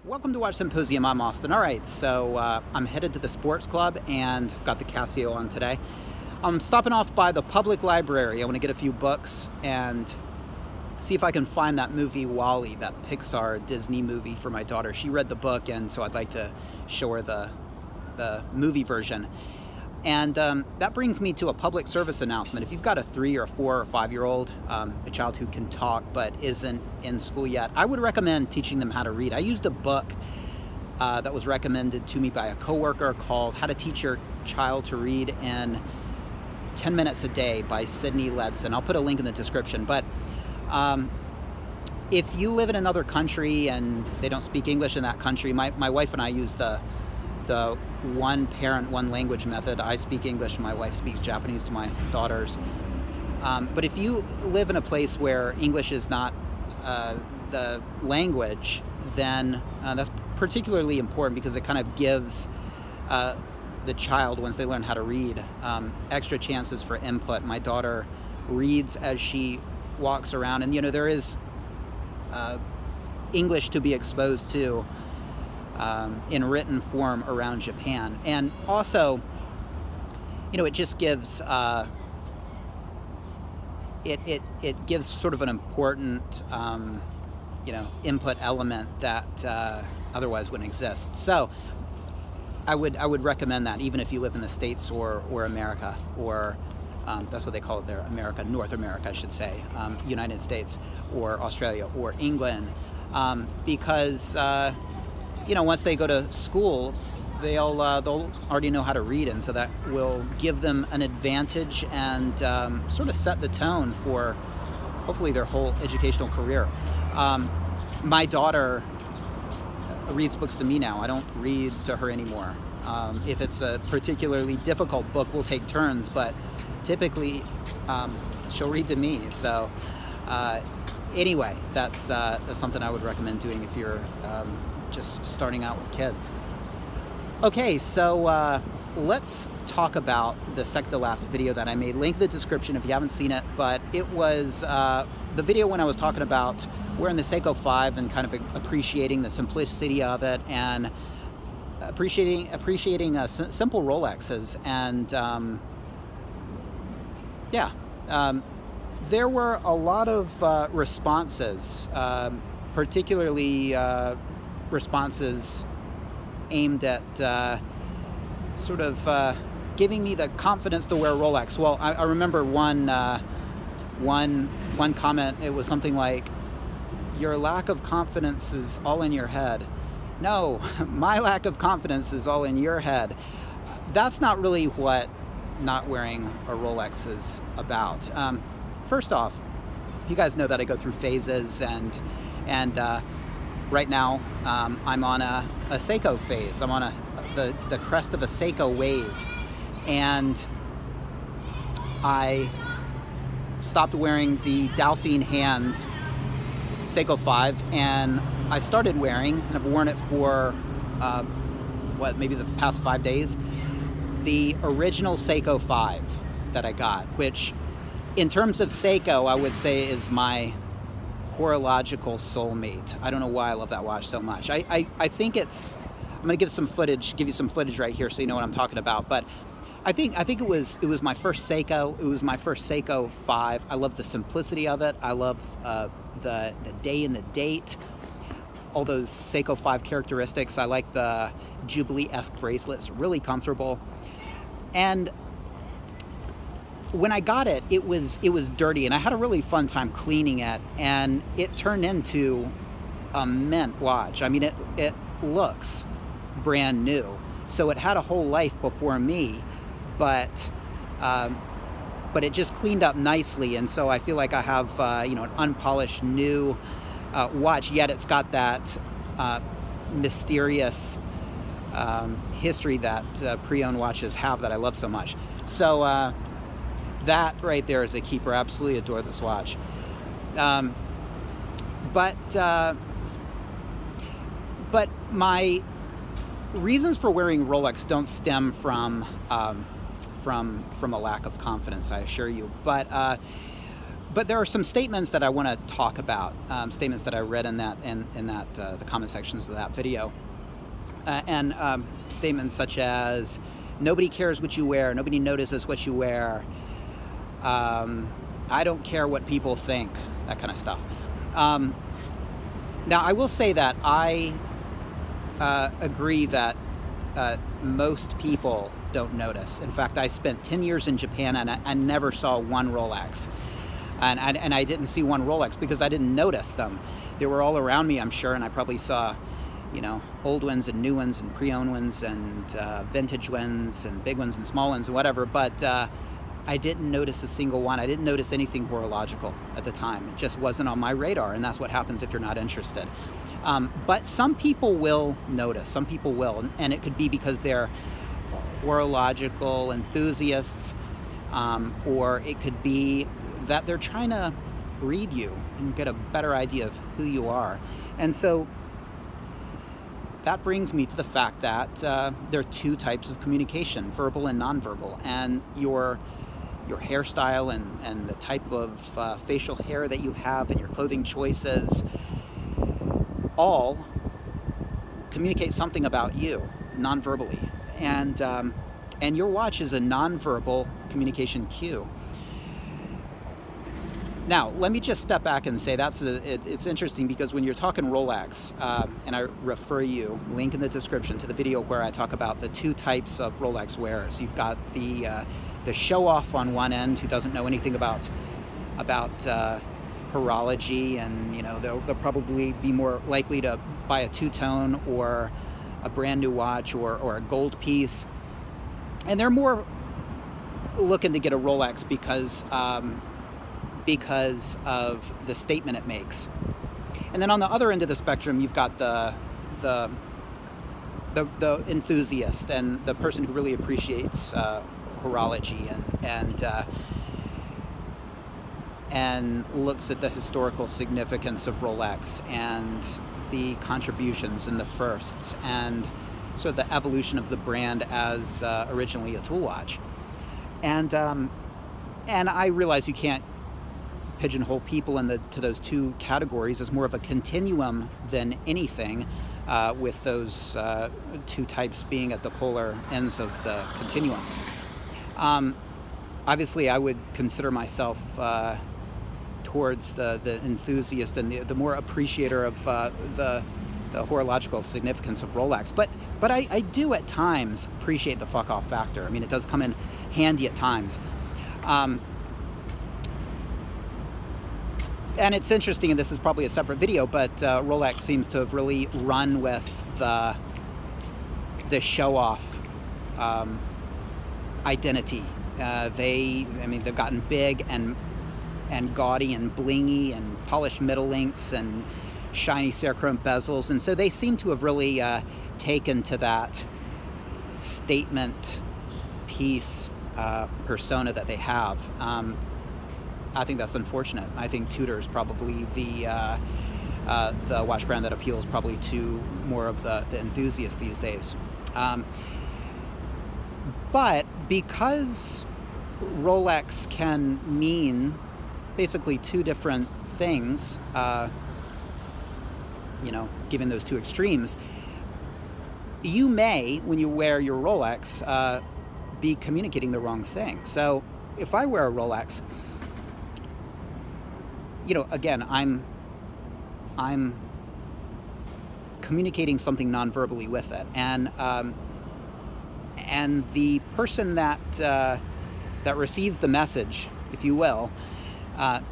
Welcome to Watch Symposium. I'm Austin. All right, so I'm headed to the sports club and I've got the Casio on today. I'm stopping off by the public library. I want to get a few books and see if I can find that movie WALL-E, that Pixar Disney movie for my daughter. She read the book, and so I'd like to show her the movie version. And that brings me to a public service announcement. If you've got a 3 or 4 or 5-year-old, a child who can talk but isn't in school yet, I would recommend teaching them how to read. I used a book that was recommended to me by a coworker called How to Teach Your Child to Read in 10 Minutes a Day by Sydney Ledson. I'll put a link in the description. But if you live in another country and they don't speak English in that country, my wife and I use the one parent, one language method. I speak English, my wife speaks Japanese to my daughters. But if you live in a place where English is not the language, then that's particularly important because it kind of gives the child, once they learn how to read, extra chances for input. My daughter reads as she walks around, and there is English to be exposed to in written form around Japan. And also, it just gives it gives sort of an important input element that otherwise wouldn't exist. So I would recommend that, even if you live in the States or America, or that's what they call it there, America, North America, I should say, United States or Australia or England, because once they go to school, they'll already know how to read, and so that will give them an advantage and sort of set the tone for hopefully their whole educational career. My daughter reads books to me now. I don't read to her anymore. If it's a particularly difficult book, we'll take turns, but typically she'll read to me. So anyway, that's something I would recommend doing if you're just starting out with kids. Okay, so let's talk about the second to last video that I made. Link in the description if you haven't seen it, but it was the video when I was talking about wearing the Seiko 5 and kind of appreciating the simplicity of it and appreciating simple Rolexes. And there were a lot of responses, particularly responses aimed at sort of giving me the confidence to wear Rolex. Well, I remember one comment. It was something like, "Your lack of confidence is all in your head." No, my lack of confidence is all in your head. That's not really what not wearing a Rolex is about. First off, you guys know that I go through phases, and right now I'm on a Seiko phase. I'm on the crest of a Seiko wave, and I stopped wearing the Delphine Hands Seiko 5, and I started wearing, and I've worn it for maybe the past 5 days, the original Seiko 5 that I got, which in terms of Seiko I would say is my horological soulmate. I don't know why I love that watch so much. I think it's, I'm gonna give you some footage right here so you know what I'm talking about. But I think it was my first Seiko. It was my first Seiko 5. I love the simplicity of it. I love the day and the date, all those Seiko 5 characteristics. I like the Jubilee-esque bracelets, really comfortable. And when I got it, it was dirty, and I had a really fun time cleaning it, and it turned into a mint watch. I mean, it looks brand new, so it had a whole life before me, but it just cleaned up nicely, and so I feel like I have an unpolished new watch, yet it's got that mysterious history that pre-owned watches have that I love so much. So that right there is a keeper. I absolutely adore this watch. But my reasons for wearing Rolex don't stem from a lack of confidence, I assure you. But But there are some statements that I want to talk about, statements that I read in that the comment sections of that video, and statements such as nobody cares what you wear, nobody notices what you wear, I don't care what people think, that kind of stuff. Now I will say that I agree that most people don't notice. In fact, I spent 10 years in Japan and I never saw one Rolex. And I didn't see one Rolex because I didn't notice them. They were all around me, I'm sure, and I probably saw, you know, old ones and new ones and pre-owned ones and vintage ones and big ones and small ones and whatever, but I didn't notice a single one. I didn't notice anything horological at the time. It just wasn't on my radar, and that's what happens if you're not interested. But some people will notice, some people will, and it could be because they're horological enthusiasts, or it could be that they're trying to read you and get a better idea of who you are. And so that brings me to the fact that there are two types of communication, verbal and nonverbal, and your hairstyle and the type of facial hair that you have and your clothing choices all communicate something about you nonverbally, and your watch is a nonverbal communication cue. Now, let me just step back and say it's interesting because when you're talking Rolex, and I refer you, link in the description, to the video where I talk about the two types of Rolex wearers. You've got the show-off on one end who doesn't know anything about horology, and you know they'll probably be more likely to buy a two-tone or a brand new watch or a gold piece, and they're more looking to get a Rolex because of the statement it makes. And then on the other end of the spectrum, you've got the enthusiast and the person who really appreciates horology and looks at the historical significance of Rolex and the contributions and the firsts and sort of the evolution of the brand as originally a tool watch. And I realize you can't pigeonhole people to those two categories. As more of a continuum than anything, with those two types being at the polar ends of the continuum. Obviously, I would consider myself towards the enthusiast and the more appreciator of the horological significance of Rolex. But I do at times appreciate the fuck off factor. I mean, it does come in handy at times. And it's interesting, and this is probably a separate video, but Rolex seems to have really run with the show-off identity. They've gotten big and gaudy and blingy and polished middle links and shiny Cerachrome bezels, and so they seem to have really taken to that statement piece persona that they have. I think that's unfortunate. I think Tudor is probably the watch brand that appeals probably to more of the enthusiasts these days. But because Rolex can mean basically two different things, given those two extremes, you may, when you wear your Rolex, be communicating the wrong thing. So if I wear a Rolex, again, I'm communicating something non-verbally with it, and the person that receives the message, if you will,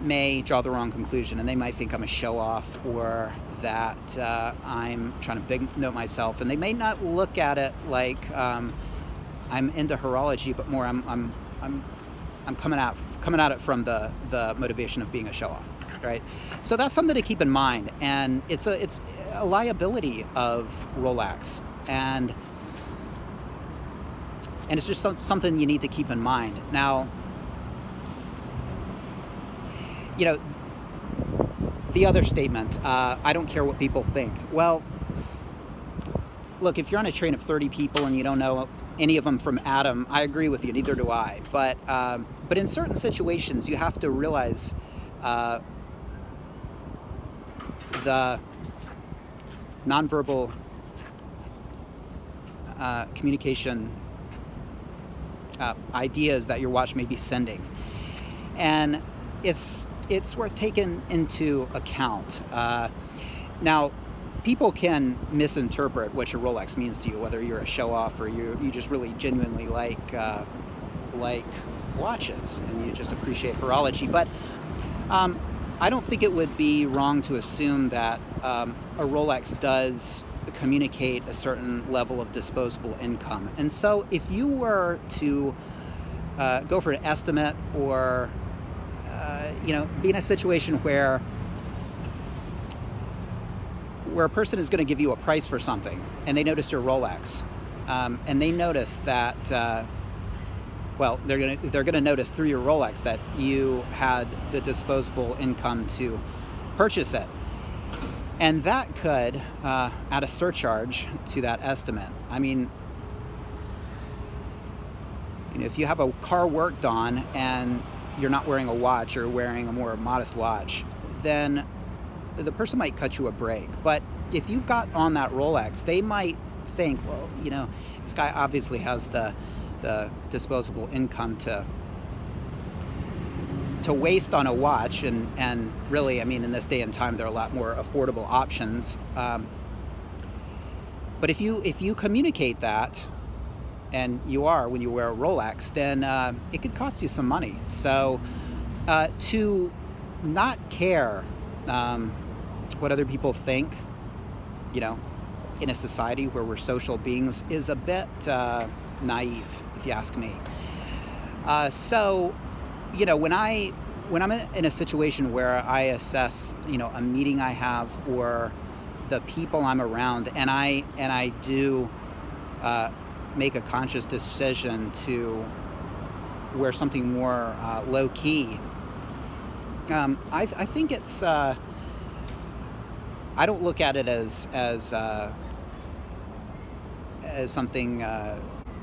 may draw the wrong conclusion, and they might think I'm a show-off or that I'm trying to big note myself, and they may not look at it like I'm into horology, but more I'm coming at it from the motivation of being a show-off. Right, so that's something to keep in mind, and it's a liability of Rolex, and it's just something you need to keep in mind. Now, the other statement, I don't care what people think. Well, look, if you're on a train of 30 people and you don't know any of them from Adam, I agree with you. Neither do I. But in certain situations, you have to realize the nonverbal communication ideas that your watch may be sending. And it's worth taking into account. Now, people can misinterpret what your Rolex means to you, whether you're a show-off or you just really genuinely like watches and you just appreciate horology. But I don't think it would be wrong to assume that a Rolex does communicate a certain level of disposable income. And so if you were to go for an estimate or be in a situation where a person is going to give you a price for something and they notice your Rolex, and they notice that they're going to notice through your Rolex that you had the disposable income to purchase it. And that could add a surcharge to that estimate. I mean, if you have a car worked on and you're not wearing a watch or wearing a more modest watch, then the person might cut you a break. But if you've got on that Rolex, they might think, well, this guy obviously has the disposable income to waste on a watch, and really, I mean, in this day and time, there are a lot more affordable options. But if you communicate that, and you are when you wear a Rolex, then it could cost you some money. So to not care what other people think, in a society where we're social beings, is a bit naive, if you ask me. So, when I'm in a situation where I assess, a meeting I have or the people I'm around, and I do make a conscious decision to wear something more low key, I think it's. I don't look at it as something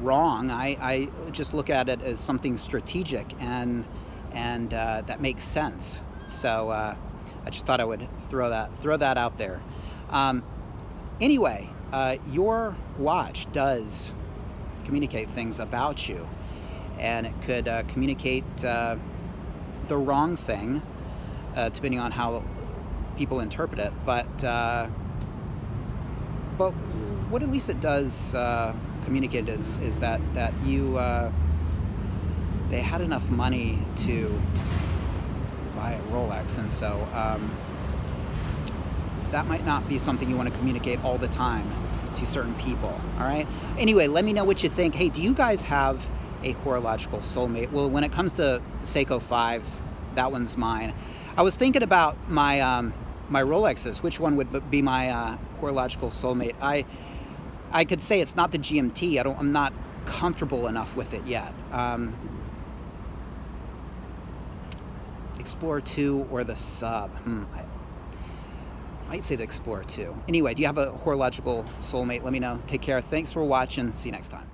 wrong. I just look at it as something strategic and that makes sense. So I just thought I would throw that out there. Anyway, your watch does communicate things about you, and it could communicate the wrong thing, depending on how people interpret it. But what at least it does communicate is that you they had enough money to buy a Rolex, and so that might not be something you want to communicate all the time to certain people. All right. Anyway, let me know what you think. Hey, do you guys have a horological soulmate? Well, when it comes to Seiko 5, that one's mine. I was thinking about my my Rolexes. Which one would be my horological soulmate? I could say it's not the GMT. I'm not comfortable enough with it yet. Explorer 2 or the Sub. I might say the Explorer 2. Anyway, do you have a horological soulmate? Let me know. Take care. Thanks for watching. See you next time.